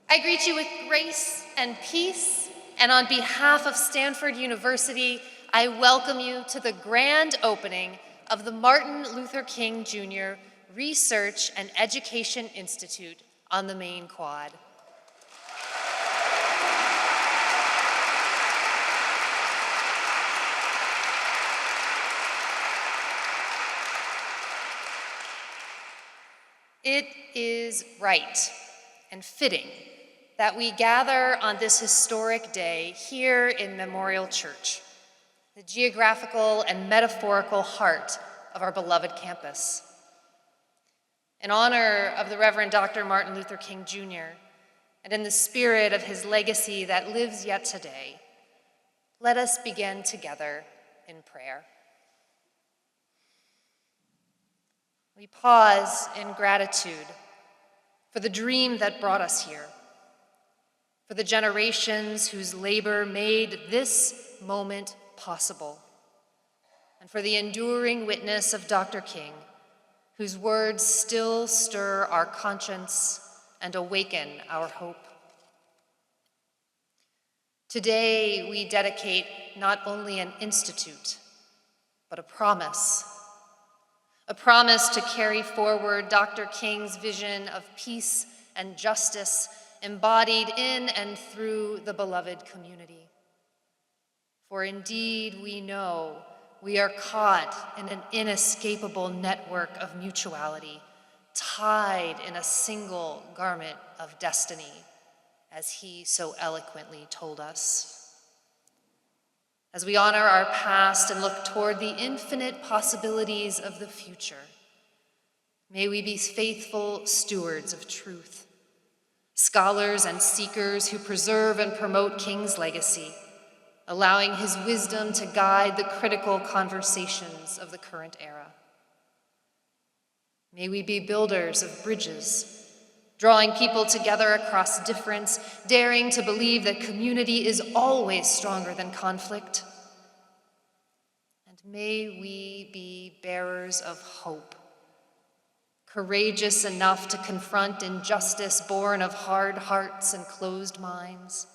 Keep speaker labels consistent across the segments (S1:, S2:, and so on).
S1: I greet you with grace and peace, and on behalf of Stanford University, I welcome you to the grand opening of the Martin Luther King Jr. Research and Education Institute on the Main Quad. It is right and fitting that we gather on this historic day here in Memorial Church, the geographical and metaphorical heart of our beloved campus. In honor of the Reverend Dr. Martin Luther King Jr., and in the spirit of his legacy that lives yet today, let us begin together in prayer. We pause in gratitude for the dream that brought us here, for the generations whose labor made this moment possible, and for the enduring witness of Dr. King, whose words still stir our conscience and awaken our hope. Today, we dedicate not only an institute, but a promise to carry forward Dr. King's vision of peace and justice embodied in and through the beloved community. For indeed, we know we are caught in an inescapable network of mutuality, tied in a single garment of destiny, as he so eloquently told us. As we honor our past and look toward the infinite possibilities of the future, may we be faithful stewards of truth, scholars and seekers who preserve and promote King's legacy, allowing his wisdom to guide the critical conversations of the current era. May we be builders of bridges, drawing people together across difference, daring to believe that community is always stronger than conflict. And may we be bearers of hope, courageous enough to confront injustice born of hard hearts and closed minds,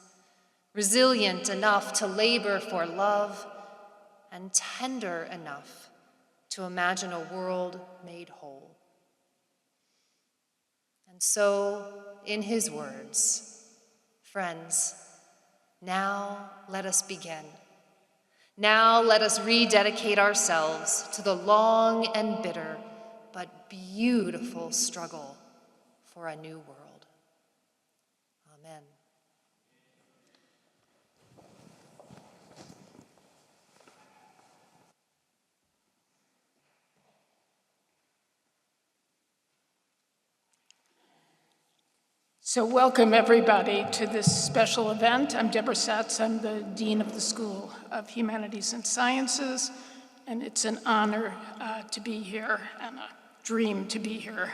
S1: resilient enough to labor for love, and tender enough to imagine a world made whole. And so, in his words, friends, now let us begin. Now let us rededicate ourselves to the long and bitter but beautiful struggle for a new world. Amen.
S2: So welcome everybody to this special event. I'm Deborah Satz, I'm the Dean of the School of Humanities and Sciences, and it's an honor to be here and a dream to be here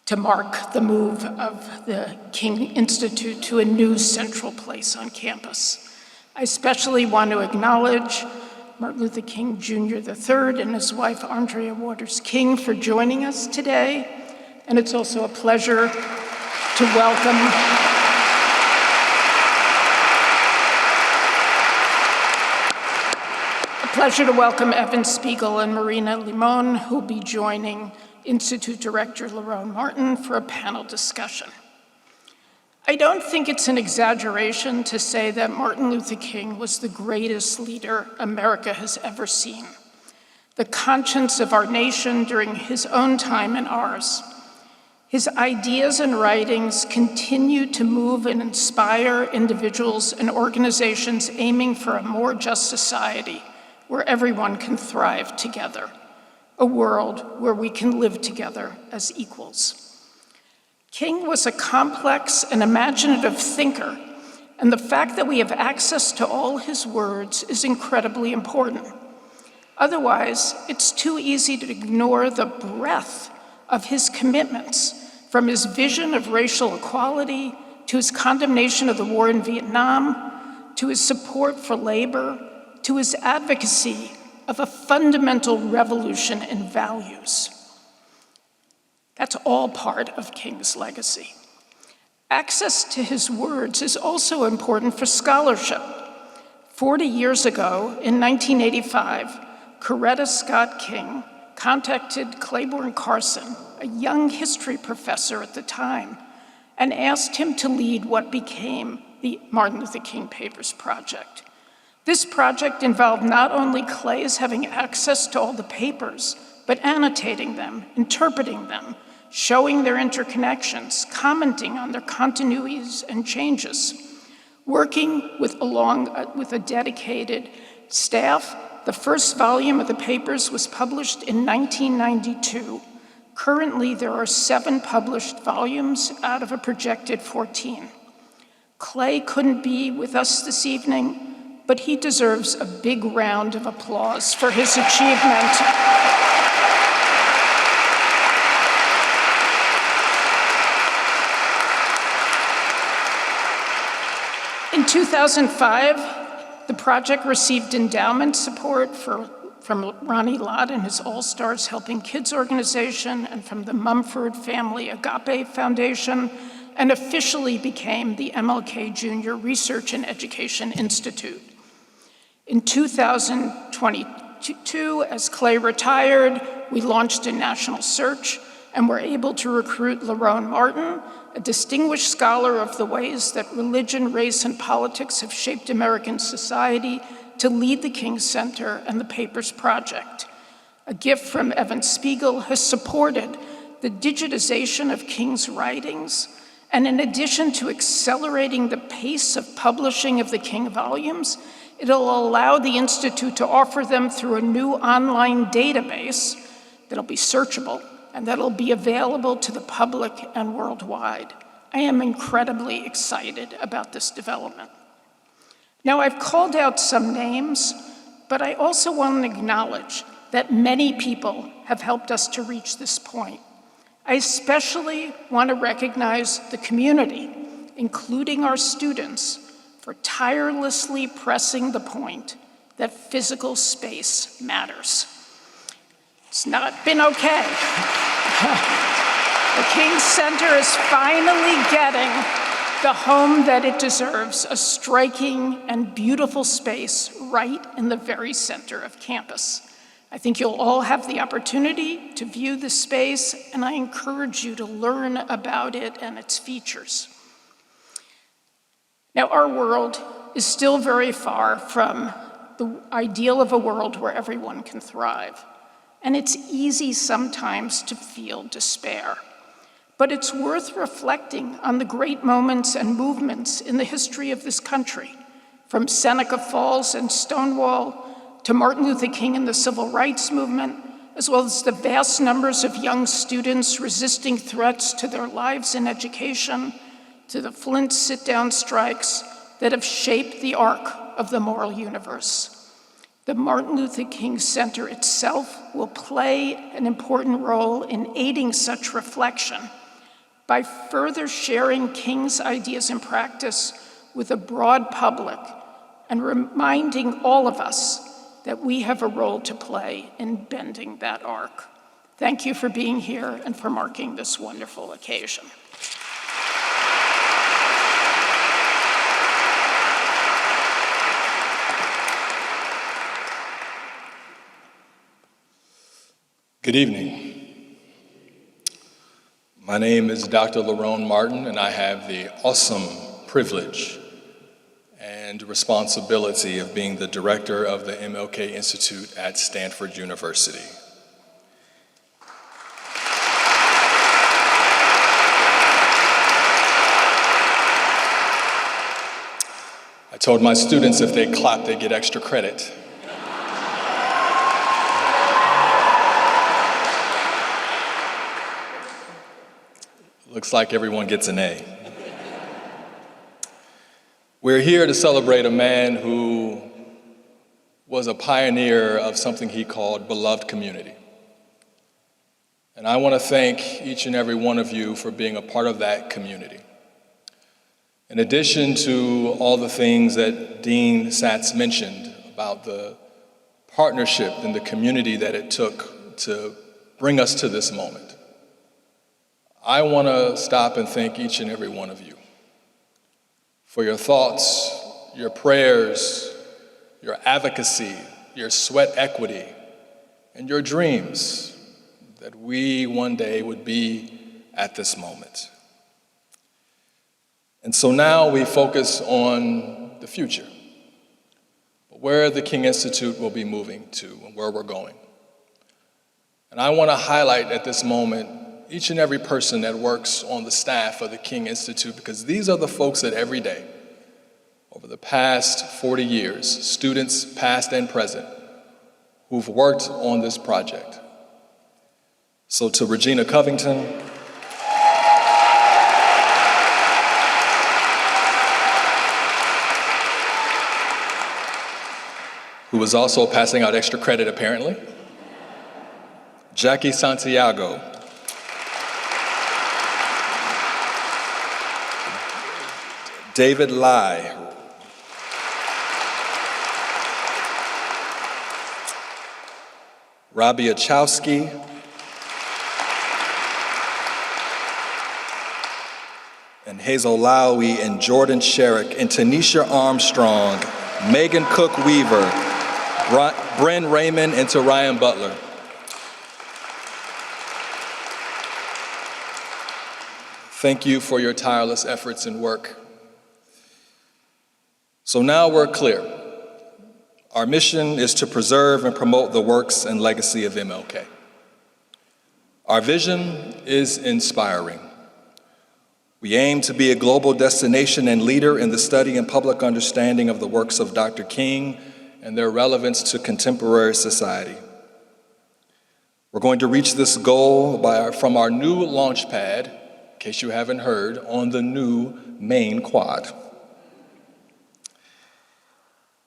S2: to mark the move of the King Institute to a new central place on campus. I especially want to acknowledge Martin Luther King Jr. III and his wife Andrea Waters King for joining us today, and it's also a pleasure to welcome Evan Spiegel and Marina Limon, who will be joining Institute Director Lerone Martin for a panel discussion. I don't think it's an exaggeration to say that Martin Luther King was the greatest leader America has ever seen, the conscience of our nation during his own time and ours. His ideas and writings continue to move and inspire individuals and organizations aiming for a more just society where everyone can thrive together, a world where we can live together as equals. King was a complex and imaginative thinker, and the fact that we have access to all his words is incredibly important. Otherwise, it's too easy to ignore the breadth of his commitments, from his vision of racial equality, to his condemnation of the war in Vietnam, to his support for labor, to his advocacy of a fundamental revolution in values. That's all part of King's legacy. Access to his words is also important for scholarship. 40 years ago, in 1985, Coretta Scott King contacted Claiborne Carson, a young history professor at the time, and asked him to lead what became the Martin Luther King Papers Project. This project involved not only Clay's having access to all the papers, but annotating them, interpreting them, showing their interconnections, commenting on their continuities and changes. Working along with a dedicated staff, the first volume of the papers was published in 1992. Currently, there are 7 published volumes out of a projected 14. Clay couldn't be with us this evening, but he deserves a big round of applause for his achievement. In 2005, the project received endowment support from Ronnie Lott and his All-Stars Helping Kids organization and from the Mumford Family Agape Foundation, and officially became the MLK Jr. Research and Education Institute. In 2022, as Clay retired, we launched a national search and were able to recruit Lerone Martin, a distinguished scholar of the ways that religion, race, and politics have shaped American society, to lead the King Center and the Papers Project. A gift from Evan Spiegel has supported the digitization of King's writings, and in addition to accelerating the pace of publishing of the King volumes, it'll allow the Institute to offer them through a new online database that'll be searchable and that'll be available to the public and worldwide. I am incredibly excited about this development. Now, I've called out some names, but I also want to acknowledge that many people have helped us to reach this point. I especially want to recognize the community, including our students, for tirelessly pressing the point that physical space matters. It's not been okay. The King Center is finally getting the home that it deserves, a striking and beautiful space right in the very center of campus. I think you'll all have the opportunity to view the space, and I encourage you to learn about it and its features. Now, our world is still very far from the ideal of a world where everyone can thrive, and it's easy sometimes to feel despair. But it's worth reflecting on the great moments and movements in the history of this country, from Seneca Falls and Stonewall to Martin Luther King and the Civil Rights Movement, as well as the vast numbers of young students resisting threats to their lives and education, to the Flint sit-down strikes that have shaped the arc of the moral universe. The Martin Luther King Center itself will play an important role in aiding such reflection by further sharing King's ideas and practice with a broad public and reminding all of us that we have a role to play in bending that arc. Thank you for being here and for marking this wonderful occasion.
S3: Good evening. My name is Dr. Lerone Martin, and I have the awesome privilege and responsibility of being the director of the MLK Institute at Stanford University. I told my students if they clap, they get extra credit. Looks like everyone gets an A. We're here to celebrate a man who was a pioneer of something he called beloved community. And I want to thank each and every one of you for being a part of that community. In addition to all the things that Dean Satz mentioned about the partnership and the community that it took to bring us to this moment, I want to stop and thank each and every one of you for your thoughts, your prayers, your advocacy, your sweat equity, and your dreams that we one day would be at this moment. And so now we focus on the future, where the King Institute will be moving to and where we're going. And I want to highlight at this moment each and every person that works on the staff of the King Institute, because these are the folks that every day, over the past 40 years, students past and present, who've worked on this project. So to Regina Covington, who was also passing out extra credit apparently, Jackie Santiago, David Lai, Robbie Achowski, and Hazel Lowy, and Jordan Sherrick, and Tanisha Armstrong, Megan Cook Weaver, Bryn Raymond, and to Ryan Butler. Thank you for your tireless efforts and work. So now we're clear. Our mission is to preserve and promote the works and legacy of MLK. Our vision is inspiring. We aim to be a global destination and leader in the study and public understanding of the works of Dr. King and their relevance to contemporary society. We're going to reach this goal from our new launch pad, in case you haven't heard, on the new main quad.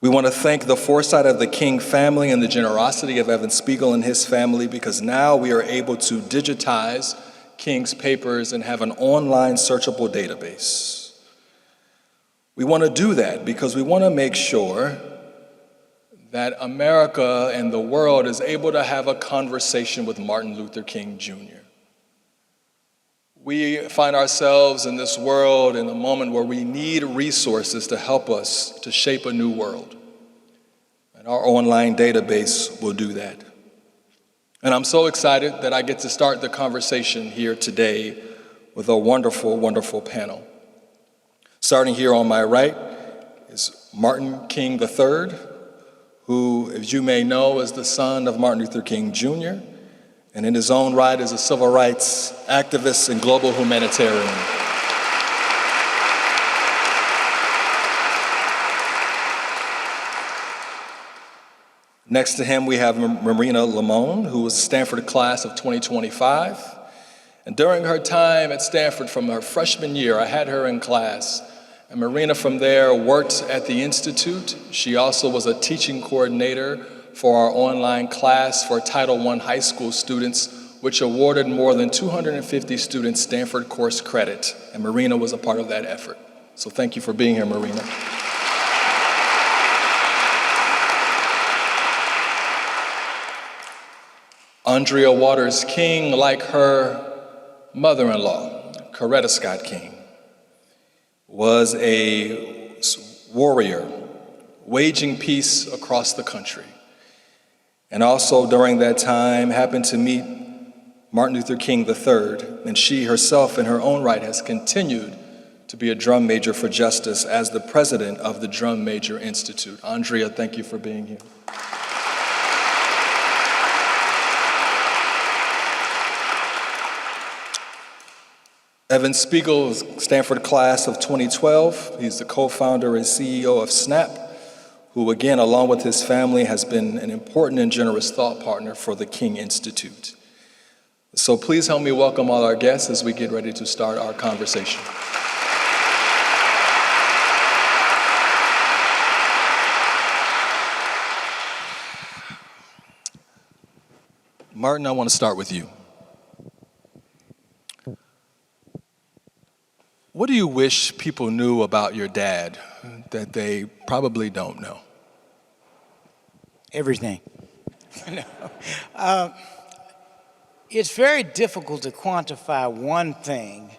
S3: We want to thank the foresight of the King family and the generosity of Evan Spiegel and his family, because now we are able to digitize King's papers and have an online searchable database. We want to do that because we want to make sure that America and the world is able to have a conversation with Martin Luther King Jr. We find ourselves in this world in a moment where we need resources to help us to shape a new world. And our online database will do that. And I'm so excited that I get to start the conversation here today with a wonderful, wonderful panel. Starting here on my right is Martin King III, who, as you may know, is the son of Martin Luther King Jr., and in his own right is a civil rights activist and global humanitarian. Next to him, we have Marina Limon, who was a Stanford class of 2025. And during her time at Stanford, from her freshman year, I had her in class. And Marina from there worked at the Institute. She also was a teaching coordinator for our online class for Title I high school students, which awarded more than 250 students Stanford course credit. And Marina was a part of that effort. So thank you for being here, Marina. Andrea Waters King, like her mother-in-law, Coretta Scott King, was a warrior waging peace across the country. And also during that time happened to meet Martin Luther King III, and she herself in her own right has continued to be a drum major for justice as the president of the Drum Major Institute. Andrea, thank you for being here. Evan Spiegel is Stanford class of 2012. He's the co-founder and CEO of SNAP, who again, along with his family, has been an important and generous thought partner for the King Institute. So please help me welcome all our guests as we get ready to start our conversation. Martin, I want to start with you. What do you wish people knew about your dad that they probably don't know?
S4: Everything. It's very difficult to quantify one thing,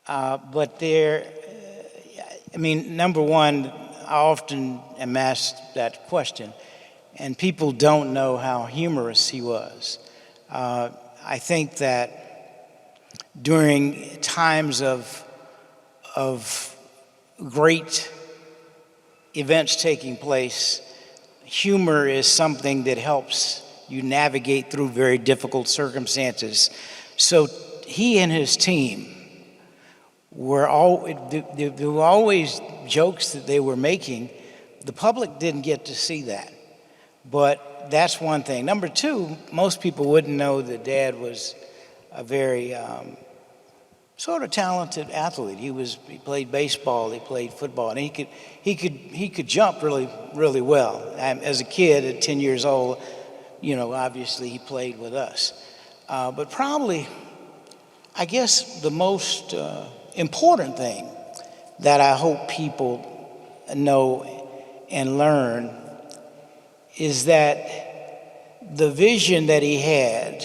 S4: but number one, I often am asked that question, and people don't know how humorous he was. I think that during times of great events taking place, humor is something that helps you navigate through very difficult circumstances. So he and his team there were always jokes that they were making. The public didn't get to see that. But that's one thing. Number two, most people wouldn't know that Dad was a very sort of talented athlete. He played baseball, he played football, and he could jump really, really well. As a kid at 10 years old, obviously he played with us. But probably, I guess the most important thing that I hope people know and learn is that the vision that he had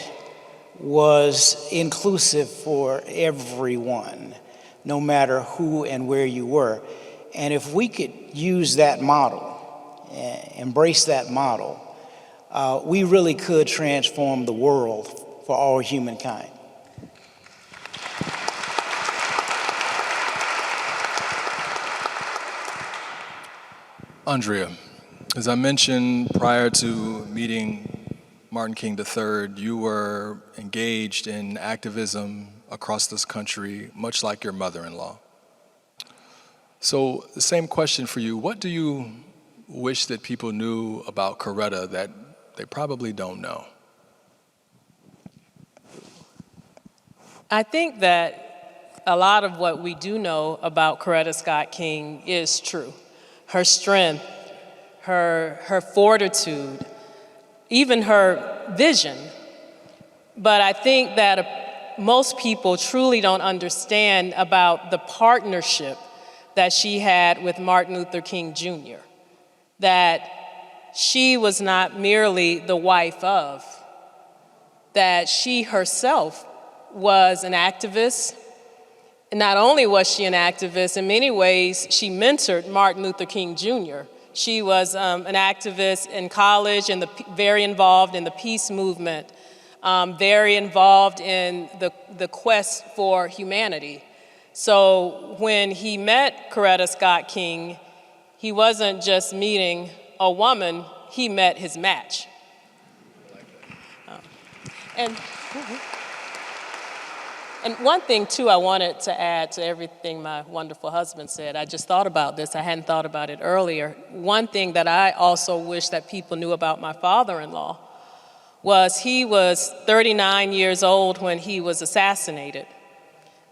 S4: was inclusive for everyone, no matter who and where you were. And if we could use that model, embrace that model, we really could transform the world for all humankind.
S3: Andrea, as I mentioned prior to meeting Martin King III, you were engaged in activism across this country, much like your mother-in-law. So the same question for you, what do you wish that people knew about Coretta that they probably don't know?
S5: I think that a lot of what we do know about Coretta Scott King is true. Her strength, her fortitude, even her vision. But I think that most people truly don't understand about the partnership that she had with Martin Luther King Jr. That she was not merely the wife of, that she herself was an activist. And not only was she an activist, in many ways, she mentored Martin Luther King Jr. She was an activist in college and very involved in the peace movement, very involved in the quest for humanity. So when he met Coretta Scott King, he wasn't just meeting a woman, he met his match. And one thing, too, I wanted to add to everything my wonderful husband said. I just thought about this. I hadn't thought about it earlier. One thing that I also wish that people knew about my father-in-law was he was 39 years old when he was assassinated.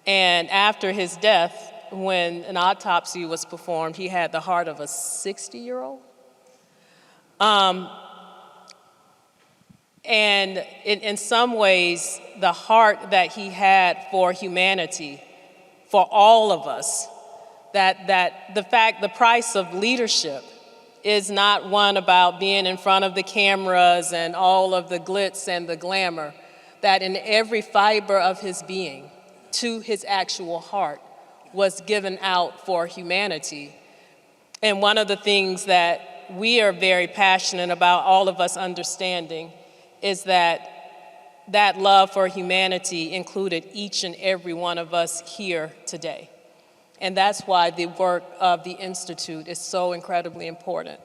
S5: And after his death, when an autopsy was performed, he had the heart of a 60-year-old. And in some ways, the heart that he had for humanity, for all of us, that the price of leadership is not one about being in front of the cameras and all of the glitz and the glamour, that in every fiber of his being, to his actual heart, was given out for humanity. And one of the things that we are very passionate about, all of us understanding, is that love for humanity included each and every one of us here today. And that's why the work of the Institute is so incredibly important.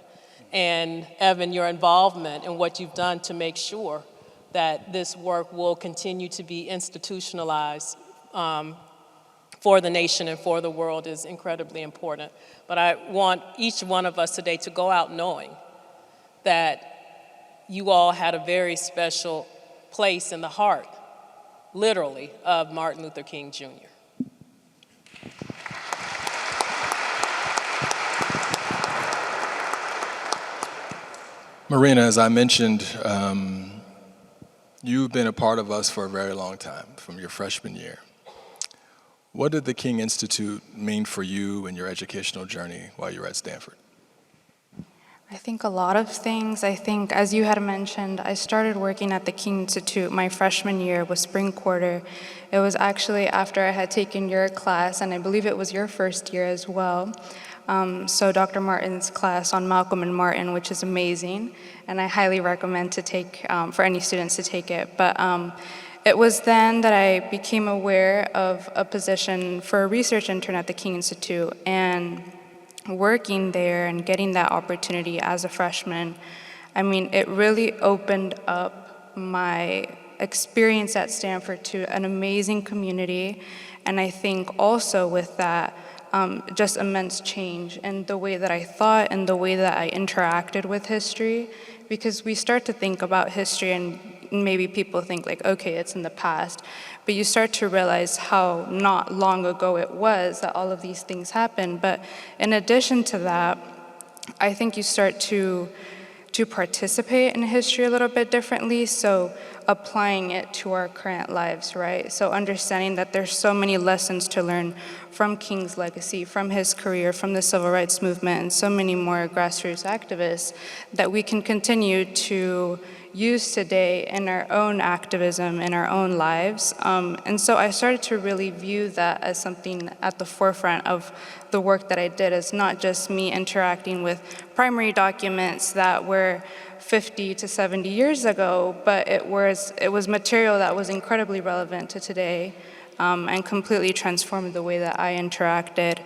S5: And Evan, your involvement in what you've done to make sure that this work will continue to be institutionalized for the nation and for the world is incredibly important. But I want each one of us today to go out knowing that you all had a very special place in the heart, literally, of Martin Luther King Jr.
S3: Marina, as I mentioned, you've been a part of us for a very long time, from your freshman year. What did the King Institute mean for you and your educational journey while you were at Stanford?
S6: I think a lot of things. I think, as you had mentioned, I started working at the King Institute my freshman year was spring quarter. It was actually after I had taken your class, and I believe it was your first year as well. So Dr. Martin's class on Malcolm and Martin, which is amazing, and I highly recommend to take, for any students to take it. But it was then that I became aware of a position for a research intern at the King Institute, and working there and getting that opportunity as a freshman, I mean, it really opened up my experience at Stanford to an amazing community. And I think also with that, just immense change in the way that I thought and the way that I interacted with history, because we start to think about history and maybe people think like, okay, it's in the past, but you start to realize how not long ago it was that all of these things happened. But in addition to that, I think you start to participate in history a little bit differently, so applying it to our current lives, right? So understanding that there's so many lessons to learn from King's legacy, from his career, from the civil rights movement, and so many more grassroots activists that we can continue to use today in our own activism, in our own lives. And so I started to really view that as something at the forefront of the work that I did, as not just me interacting with primary documents that were 50 to 70 years ago, but it was material that was incredibly relevant to today, and completely transformed the way that I interacted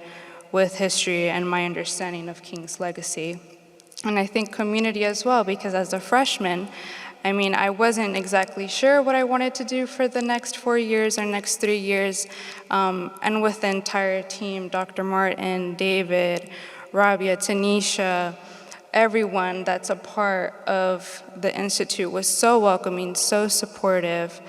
S6: with history and my understanding of King's legacy. And I think community as well, because as a freshman, I mean, I wasn't exactly sure what I wanted to do for the next 4 years or next 3 years. And with the entire team, Dr. Martin, David, Rabia, Tanisha, everyone that's a part of the Institute was so welcoming, so supportive,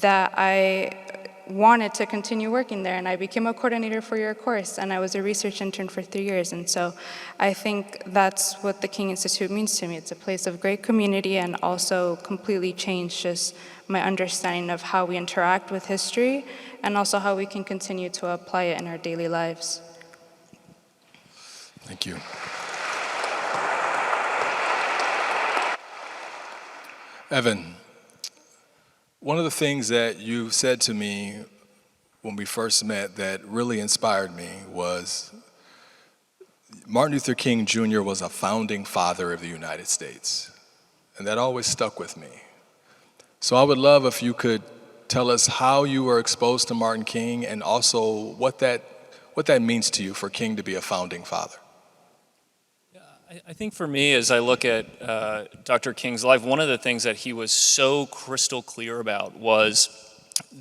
S6: that I wanted to continue working there, and I became a coordinator for your course, and I was a research intern for 3 years. And so I think that's what the King Institute means to me. It's a place of great community, and also completely changed just my understanding of how we interact with history, and also how we can continue to apply it in our daily lives.
S3: Thank you. Evan, one of the things that you said to me when we first met that really inspired me was Martin Luther King Jr. was a founding father of the United States, and that always stuck with me. So I would love if you could tell us how you were exposed to Martin King, and also what that means to you for King to be a founding father.
S7: I think for me, as I look at Dr. King's life, one of the things that he was so crystal clear about was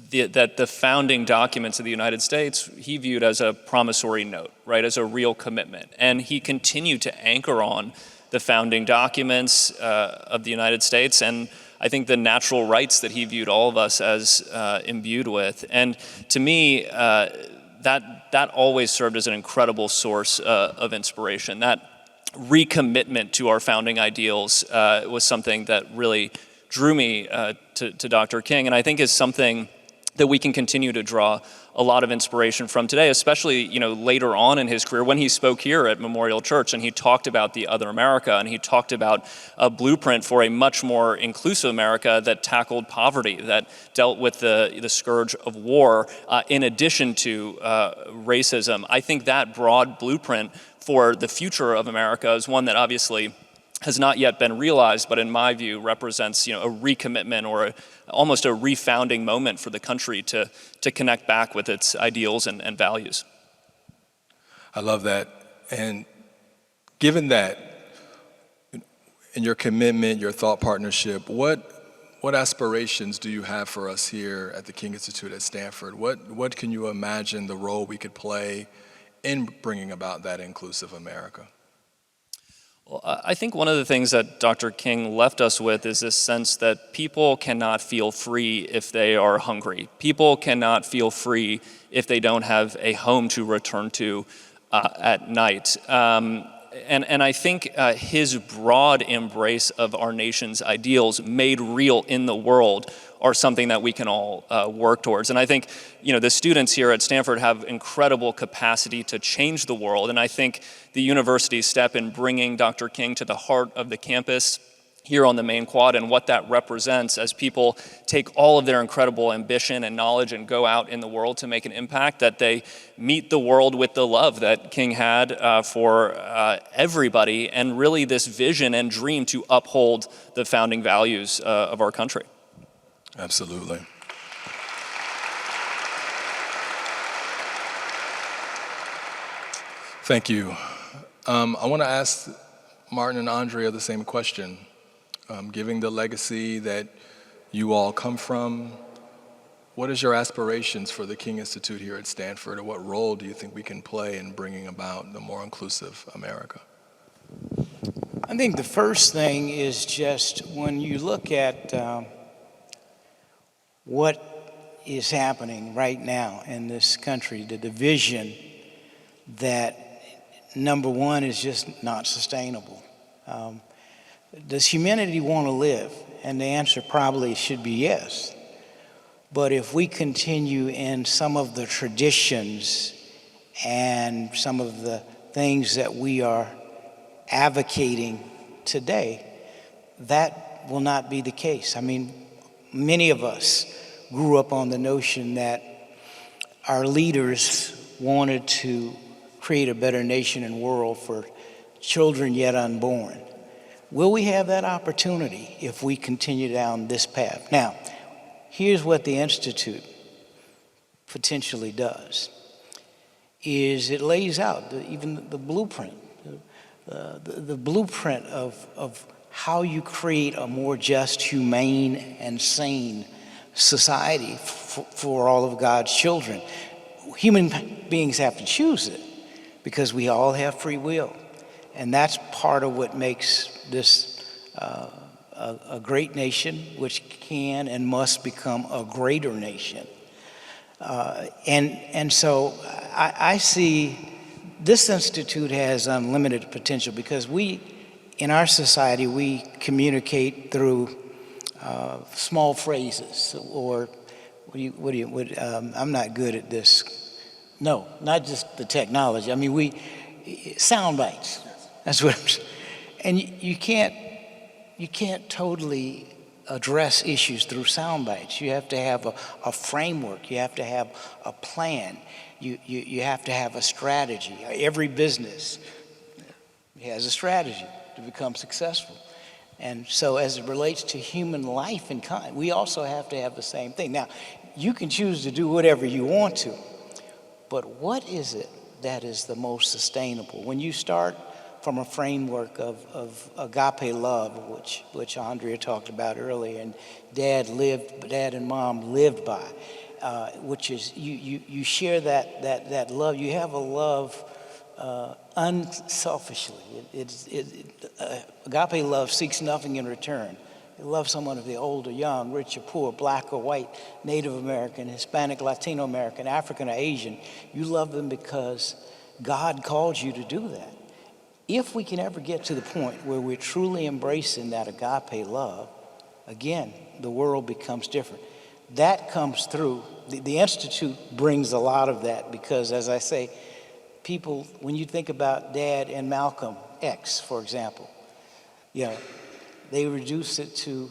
S7: that the founding documents of the United States he viewed as a promissory note, right, as a real commitment. And he continued to anchor on the founding documents of the United States, and I think the natural rights that he viewed all of us as imbued with. And to me, that always served as an incredible source of inspiration. That recommitment to our founding ideals was something that really drew me to Dr. King, and I think is something that we can continue to draw a lot of inspiration from today, especially later on in his career when he spoke here at Memorial Church and he talked about the other America, and he talked about a blueprint for a much more inclusive America that tackled poverty, that dealt with the scourge of war, in addition to racism. I think that broad blueprint for the future of America is one that obviously has not yet been realized, but in my view represents a recommitment or almost a refounding moment for the country to connect back with its ideals and values.
S3: I love that. And given that, in your commitment, your thought partnership, what aspirations do you have for us here at the King Institute at Stanford? What can you imagine the role we could play in bringing about that inclusive America?
S7: Well, I think one of the things that Dr. King left us with is this sense that people cannot feel free if they are hungry. People cannot feel free if they don't have a home to return to at night. And I think his broad embrace of our nation's ideals made real in the world are something that we can all work towards. And I think, the students here at Stanford have incredible capacity to change the world, and I think the university's step in bringing Dr. King to the heart of the campus here on the main quad and what that represents as people take all of their incredible ambition and knowledge and go out in the world to make an impact, that they meet the world with the love that King had for everybody, and really this vision and dream to uphold the founding values of our country.
S3: Absolutely. Thank you. I want to ask Martin and Andrea the same question. Given the legacy that you all come from, what is your aspirations for the King Institute here at Stanford, or what role do you think we can play in bringing about the more inclusive America?
S4: I think the first thing is just when you look at what is happening right now in this country, the division, that number one is just not sustainable. Does humanity want to live? And the answer probably should be yes. But if we continue in some of the traditions and some of the things that we are advocating today, that will not be the case. I mean, many of us grew up on the notion that our leaders wanted to create a better nation and world for children yet unborn. Will we have that opportunity if we continue down this path? Now, here's what the Institute potentially does, is it lays out even the blueprint, the blueprint of how you create a more just, humane, and sane society for all of God's children. Human beings have to choose it because we all have free will. And that's part of what makes this a great nation, which can and must become a greater nation. And so I see this institute has unlimited potential because in our society, we communicate through small phrases, or I'm not good at this. No, not just the technology. I mean, sound bites. That's what I'm saying. And you can't totally address issues through sound bites. You have to have a framework. You have to have a plan. You have to have a strategy. Every business has a strategy to become successful. And so as it relates to human life and kind, we also have to have the same thing. Now, you can choose to do whatever you want to, but what is it that is the most sustainable? When you start from a framework of agape love, which Andrea talked about earlier, and Dad and Mom lived by, which is you share that love. You have a love unselfishly. Agape love seeks nothing in return. You love someone if they're old or young, rich or poor, black or white, Native American, Hispanic, Latino American, African or Asian. You love them because God called you to do that. If we can ever get to the point where we're truly embracing that agape love, again, the world becomes different. That comes through. The Institute brings a lot of that because, as I say, people, when you think about Dad and Malcolm X, for example, they reduce it to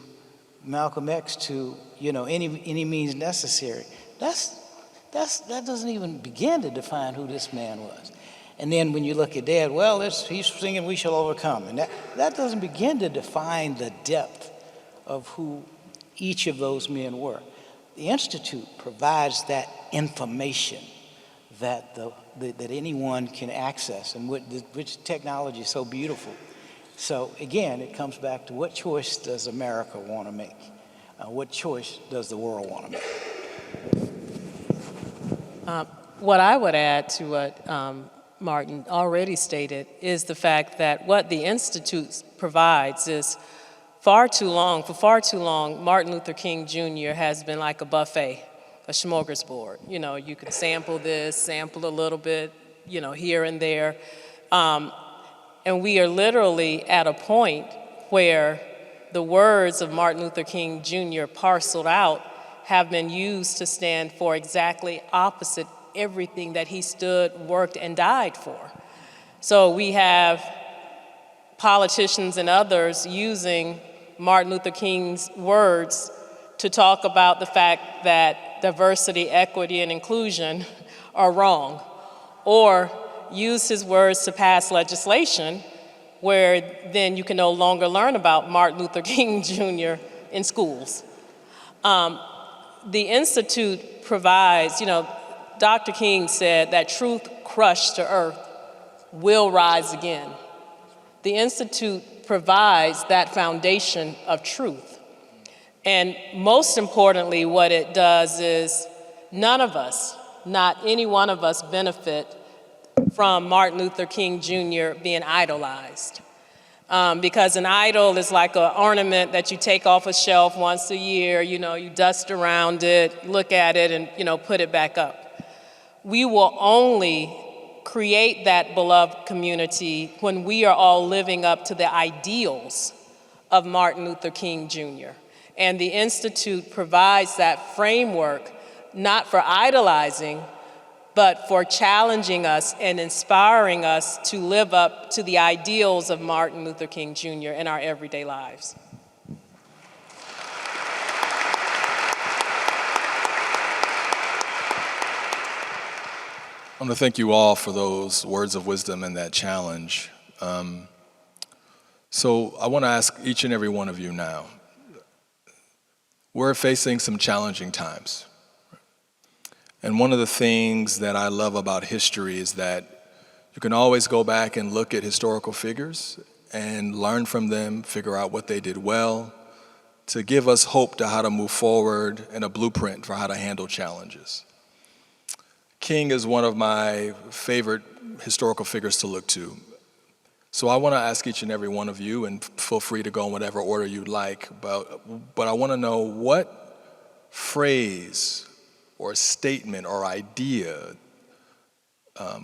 S4: Malcolm X to, any means necessary. That doesn't even begin to define who this man was. And then when you look at Dad, he's singing "We Shall Overcome." And that doesn't begin to define the depth of who each of those men were. The Institute provides that information that anyone can access, and which technology is so beautiful. So again, it comes back to what choice does America want to make? What choice does the world want to make?
S5: What I would add to what Martin already stated is the fact that what the Institute provides is for far too long, Martin Luther King Jr. has been like a buffet, a smorgasbord. You can sample this, sample a little bit, here and there. And we are literally at a point where the words of Martin Luther King Jr. parceled out have been used to stand for exactly opposite everything that he stood, worked, and died for. So we have politicians and others using Martin Luther King's words to talk about the fact that diversity, equity, and inclusion are wrong, or use his words to pass legislation where then you can no longer learn about Martin Luther King Jr. in schools. The Institute provides, Dr. King said that truth crushed to earth will rise again. The Institute provides that foundation of truth. And most importantly, what it does is none of us, not any one of us, benefit from Martin Luther King Jr. being idolized. Because an idol is like an ornament that you take off a shelf once a year, you dust around it, look at it, and put it back up. We will only create that beloved community when we are all living up to the ideals of Martin Luther King Jr. And the Institute provides that framework, not for idolizing, but for challenging us and inspiring us to live up to the ideals of Martin Luther King Jr. in our everyday lives.
S3: I want to thank you all for those words of wisdom and that challenge. So I want to ask each and every one of you now, we're facing some challenging times. And one of the things that I love about history is that you can always go back and look at historical figures and learn from them, figure out what they did well, to give us hope to how to move forward and a blueprint for how to handle challenges. King is one of my favorite historical figures to look to. So I want to ask each and every one of you, and feel free to go in whatever order you'd like, but I want to know what phrase or statement or idea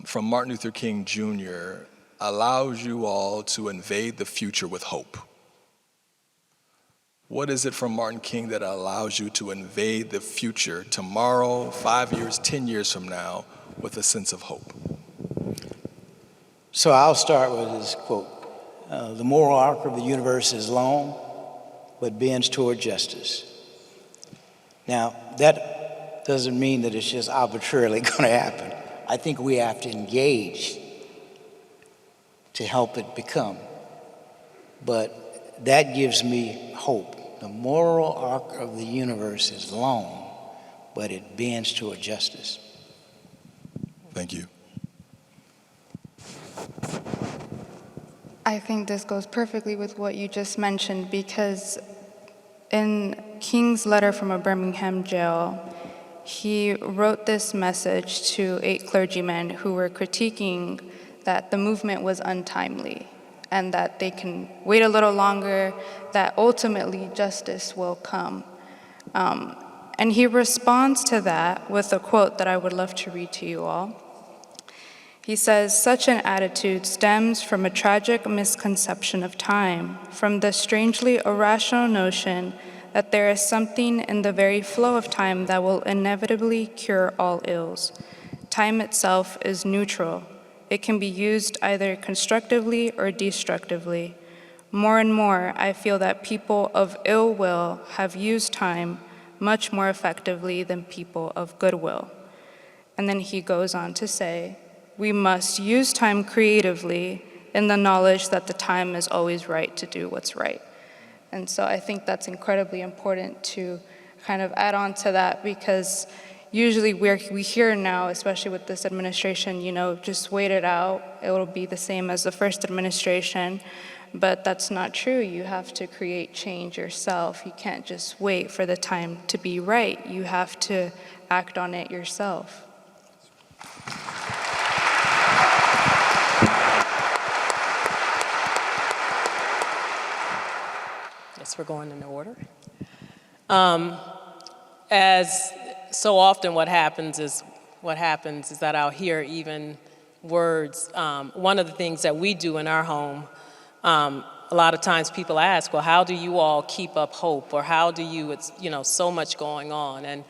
S3: from Martin Luther King Jr. allows you all to invade the future with hope. What is it from Martin King that allows you to invade the future tomorrow, 5 years, 10 years from now, with a sense of hope?
S4: So I'll start with this quote. The moral arc of the universe is long, but bends toward justice. Now, that doesn't mean that it's just arbitrarily going to happen. I think we have to engage to help it become. But that gives me hope. The moral arc of the universe is long, but it bends toward justice.
S3: Thank you.
S6: I think this goes perfectly with what you just mentioned, because in King's letter from a Birmingham jail, he wrote this message to 8 clergymen who were critiquing that the movement was untimely and that they can wait a little longer, that ultimately justice will come. And he responds to that with a quote that I would love to read to you all. He says, "Such an attitude stems from a tragic misconception of time, from the strangely irrational notion that there is something in the very flow of time that will inevitably cure all ills. Time itself is neutral. It can be used either constructively or destructively. More and more, I feel that people of ill will have used time much more effectively than people of goodwill." And then he goes on to say, "We must use time creatively in the knowledge that the time is always right to do what's right." And so I think that's incredibly important to kind of add on to that, because usually we hear now, especially with this administration, just wait it out. It will be the same as the first administration. But that's not true. You have to create change yourself. You can't just wait for the time to be right. You have to act on it yourself.
S5: Yes, we're going in order. As so often what happens is that I'll hear even words. One of the things that we do in our home, a lot of times people ask, well, how do you all keep up hope? Or how do you, it's, so much going on. And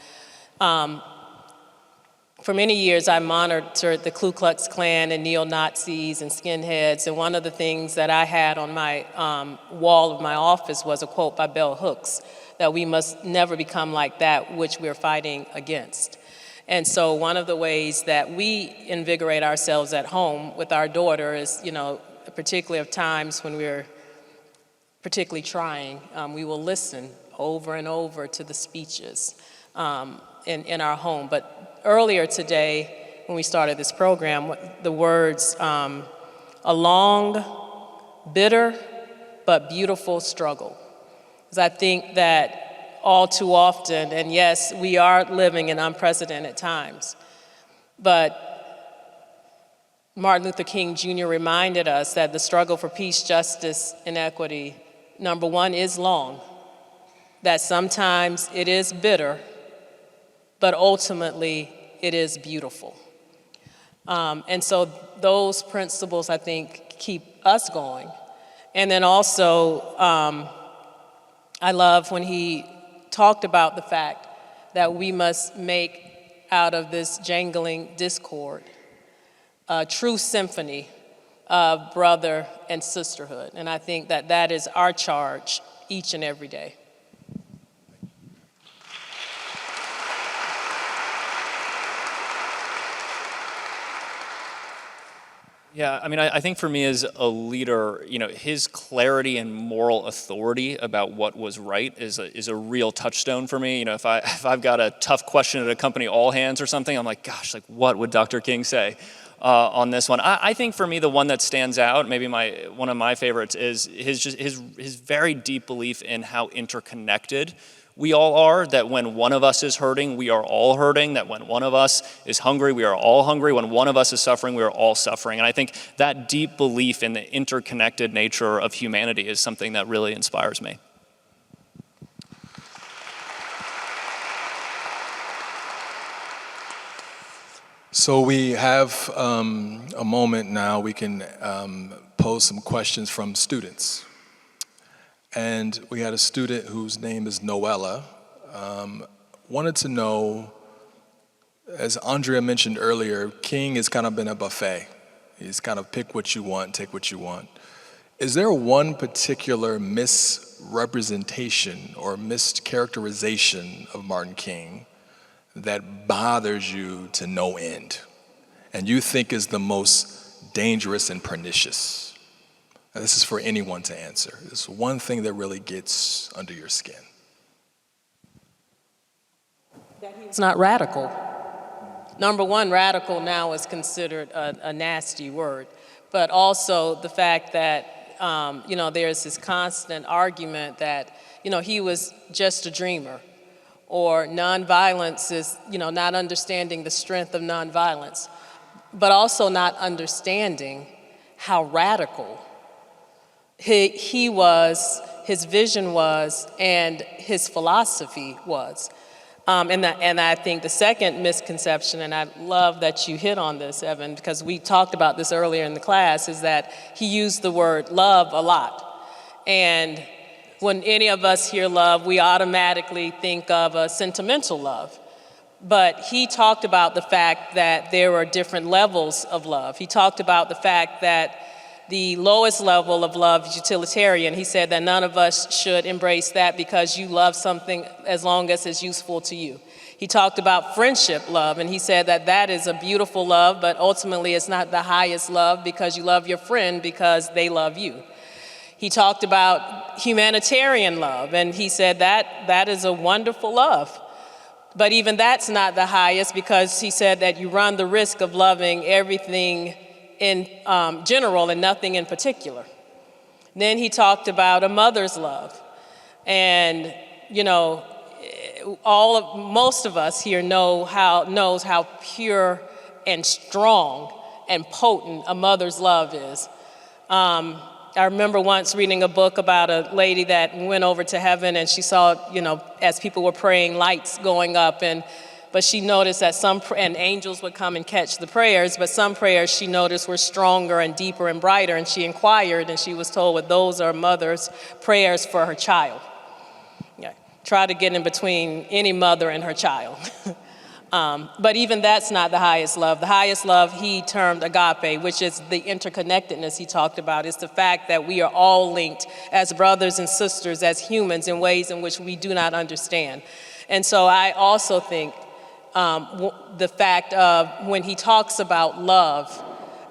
S5: for many years, I monitored the Ku Klux Klan and neo-Nazis and skinheads, and one of the things that I had on my wall of my office was a quote by Bell Hooks, that we must never become like that which we're fighting against. And so one of the ways that we invigorate ourselves at home with our daughter is, particularly of times when we're particularly trying, we will listen over and over to the speeches in our home. But earlier today, when we started this program, the words, a long, bitter, but beautiful struggle. Because I think that all too often, and yes, we are living in unprecedented times, but Martin Luther King Jr. reminded us that the struggle for peace, justice, and equity, number one, is long, that sometimes it is bitter, but ultimately it is beautiful. And so those principles, I think, keep us going. And then also, I love when he talked about the fact that we must make out of this jangling discord a true symphony of brother and sisterhood. And I think that that is our charge each and every day.
S7: Yeah, I mean, I think for me as a leader, his clarity and moral authority about what was right is a real touchstone for me. If I've got a tough question at a company all hands or something, I'm like, gosh, what would Dr. King say on this one? I think for me, the one that stands out, maybe one of my favorites, is his very deep belief in how interconnected we all are, that when one of us is hurting, we are all hurting, that when one of us is hungry, we are all hungry, when one of us is suffering, we are all suffering. And I think that deep belief in the interconnected nature of humanity is something that really inspires me.
S3: So we have a moment now we can pose some questions from students. And we had a student whose name is Noella, wanted to know, as Andrea mentioned earlier, King has kind of been a buffet. He's kind of pick what you want, take what you want. Is there one particular misrepresentation or mischaracterization of Martin King that bothers you to no end and you think is the most dangerous and pernicious? And this is for anyone to answer. It's one thing that really gets under your skin.
S5: It's not radical. Number one, radical now is considered a nasty word, but also the fact that, there's this constant argument that, he was just a dreamer, or nonviolence is, not understanding the strength of nonviolence, but also not understanding how radical he was, his vision was, and his philosophy was. And I think the second misconception, and I love that you hit on this, Evan, because we talked about this earlier in the class, is that he used the word love a lot. And when any of us hear love, we automatically think of a sentimental love. But he talked about the fact that there are different levels of love. He talked about the fact that the lowest level of love is utilitarian. He said that none of us should embrace that because you love something as long as it's useful to you. He talked about friendship love, and he said that that is a beautiful love, but ultimately it's not the highest love because you love your friend because they love you. He talked about humanitarian love, and he said that that is a wonderful love. But even that's not the highest because he said that you run the risk of loving everything in general and nothing in particular. Then he talked about a mother's love. And, most of us here knows how pure and strong and potent a mother's love is. I remember once reading a book about a lady that went over to heaven and she saw, as people were praying, lights going up, and But she noticed that and angels would come and catch the prayers, but some prayers she noticed were stronger and deeper and brighter, and she inquired, and she was told, well, those are mother's prayers for her child. Yeah. Try to get in between any mother and her child. But even that's not the highest love. The highest love he termed agape, which is the interconnectedness he talked about. It's the fact that we are all linked as brothers and sisters, as humans, in ways in which we do not understand. And so I also think the fact of when he talks about love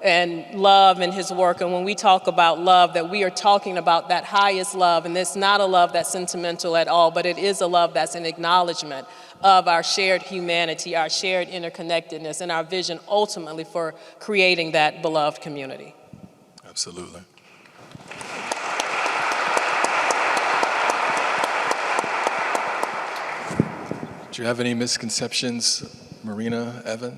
S5: in his work, and when we talk about love, that we are talking about that highest love, and it's not a love that's sentimental at all, but it is a love that's an acknowledgement of our shared humanity, our shared interconnectedness, and our vision ultimately for creating that beloved community.
S3: Absolutely. Do you have any misconceptions, Marina, Evan?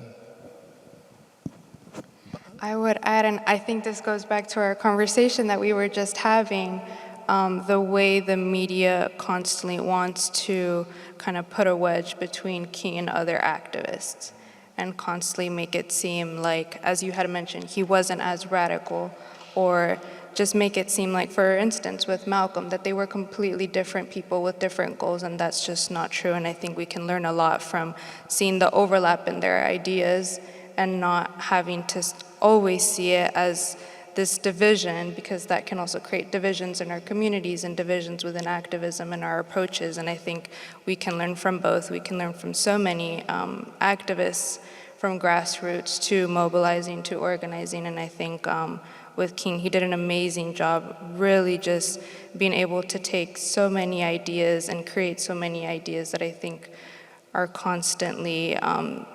S6: I would add, and I think this goes back to our conversation that we were just having, the way the media constantly wants to kind of put a wedge between King and other activists and constantly make it seem like, as you had mentioned, he wasn't as radical, or just make it seem like, for instance, with Malcolm, that they were completely different people with different goals, and that's just not true. And I think we can learn a lot from seeing the overlap in their ideas and not having to always see it as this division, because that can also create divisions in our communities and divisions within activism and our approaches. And I think we can learn from both. We can learn from so many activists, from grassroots to mobilizing to organizing. And I think with King, he did an amazing job really just being able to take so many ideas and create so many ideas that I think are constantly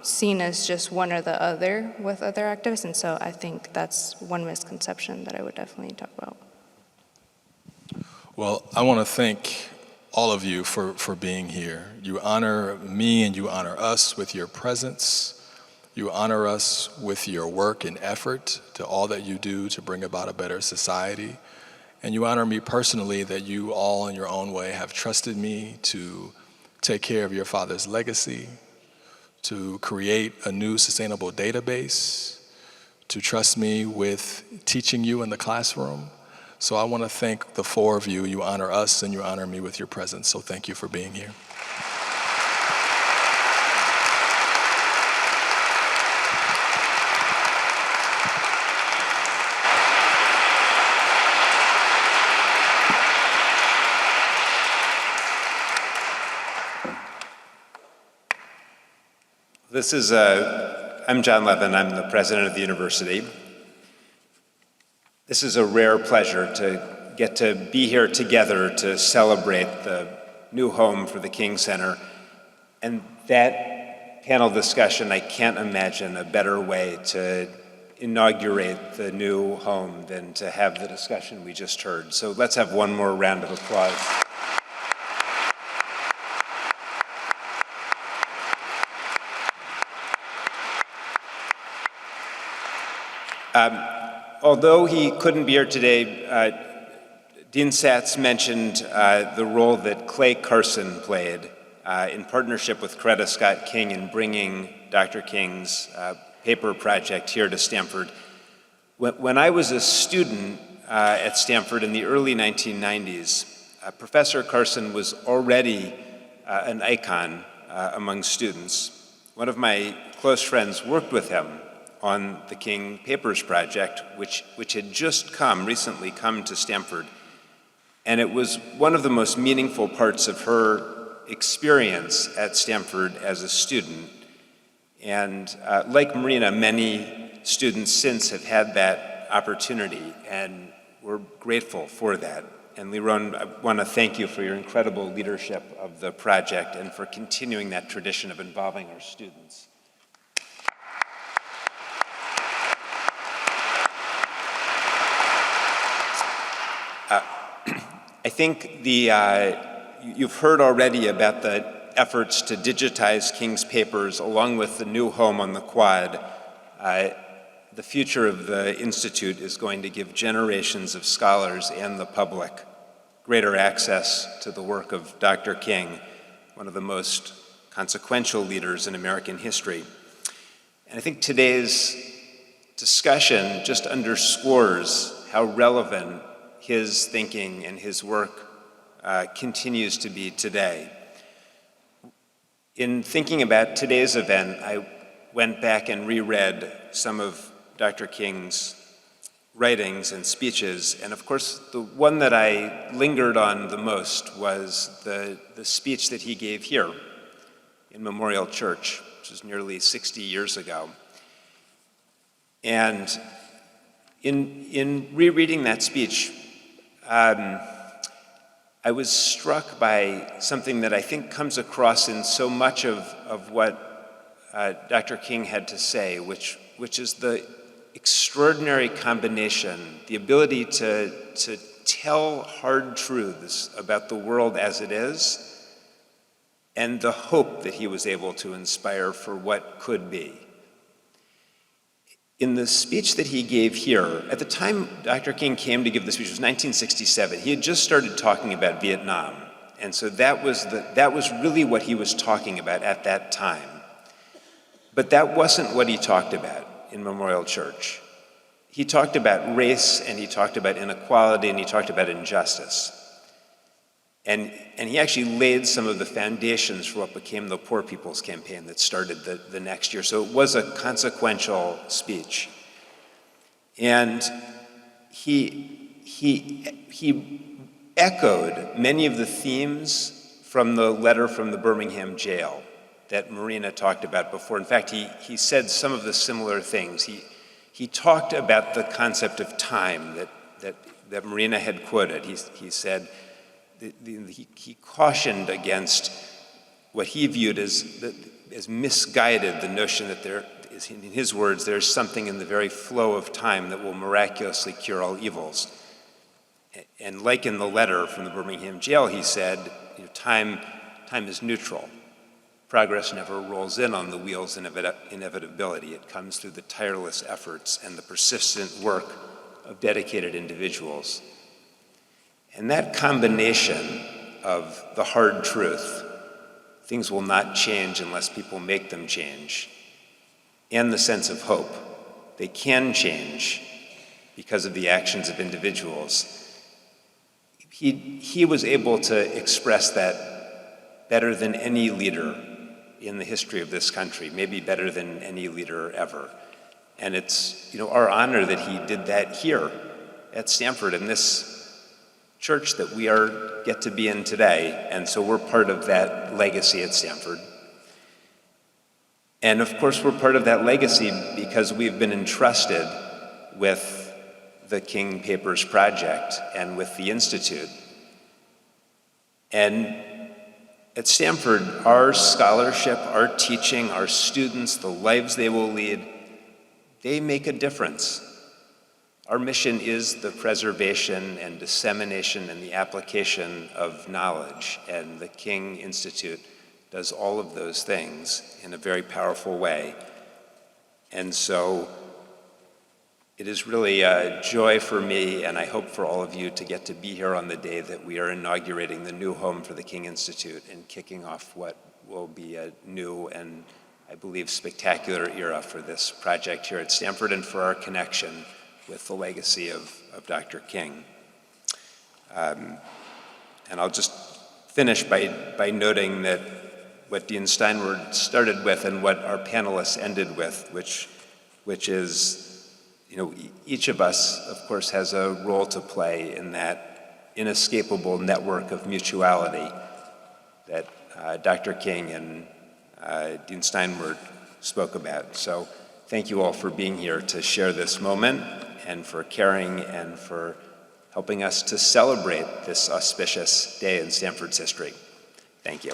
S6: seen as just one or the other with other activists. And so I think that's one misconception that I would definitely talk about.
S3: Well, I want to thank all of you for being here. You honor me and you honor us with your presence. You honor us with your work and effort to all that you do to bring about a better society. And you honor me personally that you all in your own way have trusted me to take care of your father's legacy, to create a new sustainable database, to trust me with teaching you in the classroom. So I want to thank the four of you. You honor us and you honor me with your presence. So thank you for being here.
S8: I'm John Levin, I'm the president of the university. This is a rare pleasure to get to be here together to celebrate the new home for the King Center. And that panel discussion, I can't imagine a better way to inaugurate the new home than to have the discussion we just heard. So let's have one more round of applause. Although he couldn't be here today, Dean Satz mentioned the role that Clay Carson played in partnership with Coretta Scott King in bringing Dr. King's paper project here to Stanford. When I was a student at Stanford in the early 1990s, Professor Carson was already an icon among students. One of my close friends worked with him on the King Papers Project, which had just recently come to Stanford. And it was one of the most meaningful parts of her experience at Stanford as a student. And like Marina, many students since have had that opportunity, and we're grateful for that. And Liron, I want to thank you for your incredible leadership of the project and for continuing that tradition of involving our students. I think you've heard already about the efforts to digitize King's papers along with the new home on the Quad. The future of the Institute is going to give generations of scholars and the public greater access to the work of Dr. King, one of the most consequential leaders in American history. And I think today's discussion just underscores how relevant his thinking and his work continues to be today. In thinking about today's event, I went back and reread some of Dr. King's writings and speeches, and of course the one that I lingered on the most was the speech that he gave here in Memorial Church, which was nearly 60 years ago. And in rereading that speech, I was struck by something that I think comes across in so much of what Dr. King had to say, which is the extraordinary combination, the ability to tell hard truths about the world as it is, and the hope that he was able to inspire for what could be. In the speech that he gave here, at the time Dr. King came to give the speech, it was 1967. He had just started talking about Vietnam. And so that was really what he was talking about at that time. But that wasn't what he talked about in Memorial Church. He talked about race, and he talked about inequality, and he talked about injustice. And he actually laid some of the foundations for what became the Poor People's Campaign that started the next year. So it was a consequential speech. And he echoed many of the themes from the letter from the Birmingham jail that Marina talked about before. In fact, he said some of the similar things. He talked about the concept of time that Marina had quoted. He said, he cautioned against what he viewed as misguided, the notion that there is, in his words, there's something in the very flow of time that will miraculously cure all evils. And like in the letter from the Birmingham jail, he said, time is neutral. Progress never rolls in on the wheels of inevitability. It comes through the tireless efforts and the persistent work of dedicated individuals. And that combination of the hard truth, things will not change unless people make them change, and the sense of hope, they can change because of the actions of individuals. He was able to express that better than any leader in the history of this country, maybe better than any leader ever. And it's our honor that he did that here at Stanford in this church that we get to be in today, and so we're part of that legacy at Stanford. And of course we're part of that legacy because we've been entrusted with the King Papers Project and with the Institute. And at Stanford, our scholarship, our teaching, our students, the lives they will lead, they make a difference. Our mission is the preservation and dissemination and the application of knowledge, and the King Institute does all of those things in a very powerful way. And so it is really a joy for me, and I hope for all of you, to get to be here on the day that we are inaugurating the new home for the King Institute and kicking off what will be a new and, I believe, spectacular era for this project here at Stanford and for our connection with the legacy of Dr. King. And I'll just finish by noting that what Dean Steinward started with and what our panelists ended with, which is, each of us, of course, has a role to play in that inescapable network of mutuality that Dr. King and Dean Steinward spoke about. So thank you all for being here to share this moment, and for caring, and for helping us to celebrate this auspicious day in Stanford's history. Thank you.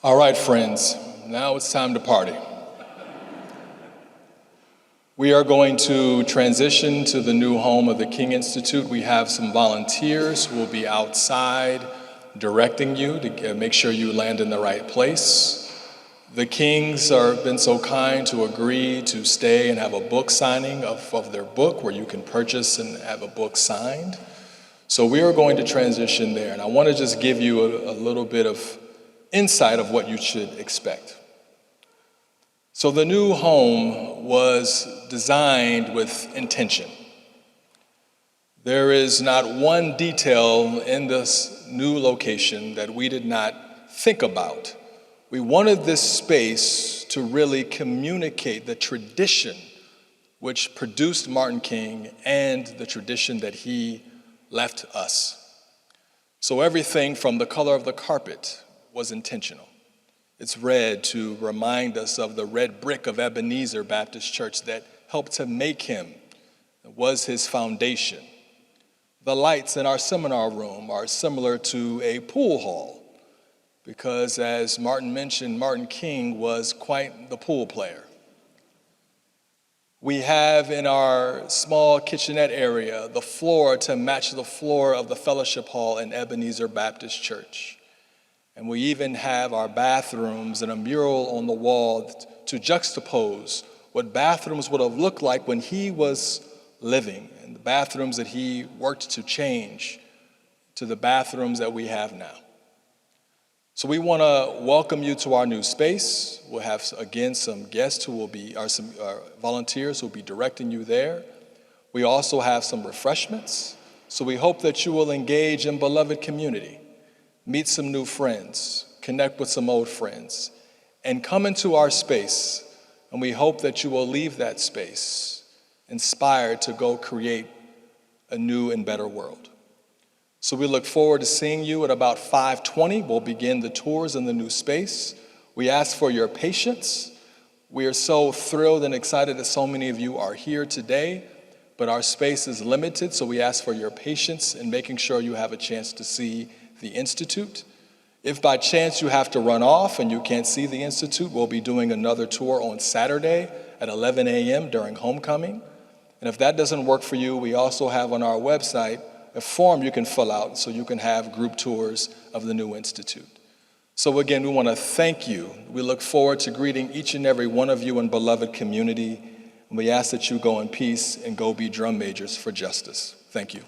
S3: All right, friends, now it's time to party. We are going to transition to the new home of the King Institute. We have some volunteers who will be outside directing you to make sure you land in the right place. The Kings have been so kind to agree to stay and have a book signing of their book where you can purchase and have a book signed. So we are going to transition there, and I want to just give you a little bit of insight of what you should expect. So the new home was designed with intention. There is not one detail in this new location that we did not think about. We wanted this space to really communicate the tradition which produced Martin King and the tradition that he left us. So everything from the color of the carpet was intentional. It's red to remind us of the red brick of Ebenezer Baptist Church that helped to make him, was his foundation. The lights in our seminar room are similar to a pool hall because, as Martin mentioned, Martin King was quite the pool player. We have in our small kitchenette area the floor to match the floor of the fellowship hall in Ebenezer Baptist Church. And we even have our bathrooms and a mural on the wall to juxtapose what bathrooms would have looked like when he was living, and the bathrooms that he worked to change to the bathrooms that we have now. So we want to welcome you to our new space. We'll have, again, some guests who will be, or some volunteers who will be directing you there. We also have some refreshments. So we hope that you will engage in beloved community, meet some new friends, connect with some old friends, and come into our space. And we hope that you will leave that space inspired to go create a new and better world. So we look forward to seeing you at about 5:20. We'll begin the tours in the new space. We ask for your patience. We are so thrilled and excited that so many of you are here today, but our space is limited, so we ask for your patience in making sure you have a chance to see the Institute. If by chance you have to run off and you can't see the Institute, we'll be doing another tour on Saturday at 11 a.m. during homecoming. And if that doesn't work for you, we also have on our website a form you can fill out so you can have group tours of the new Institute. So again, we want to thank you. We look forward to greeting each and every one of you in beloved community. And we ask that you go in peace and go be drum majors for justice. Thank you.